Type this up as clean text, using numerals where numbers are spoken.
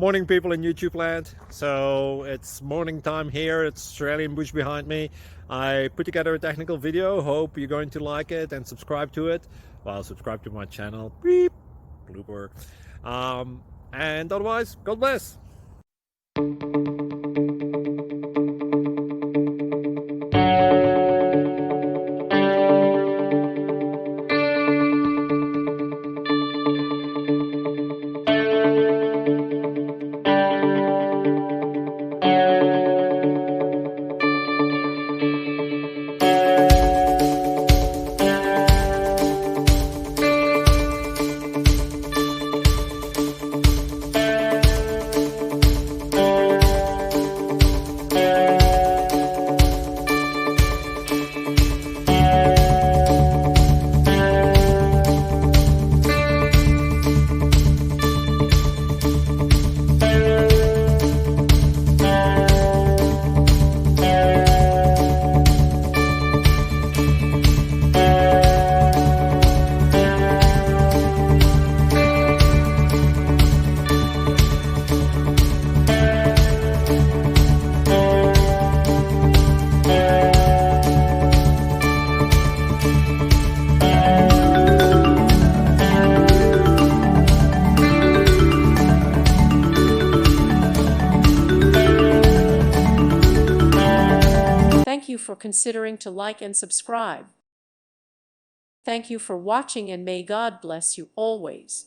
Morning people in YouTube land. So it's morning time here. It's Australian bush behind me. I put together a technical video. Hope you're going to like it and subscribe to it. Well, subscribe to my channel. Beep. Blooper. And otherwise, God bless. Thank you for considering to like and subscribe. Thank you for watching, and may God bless you always.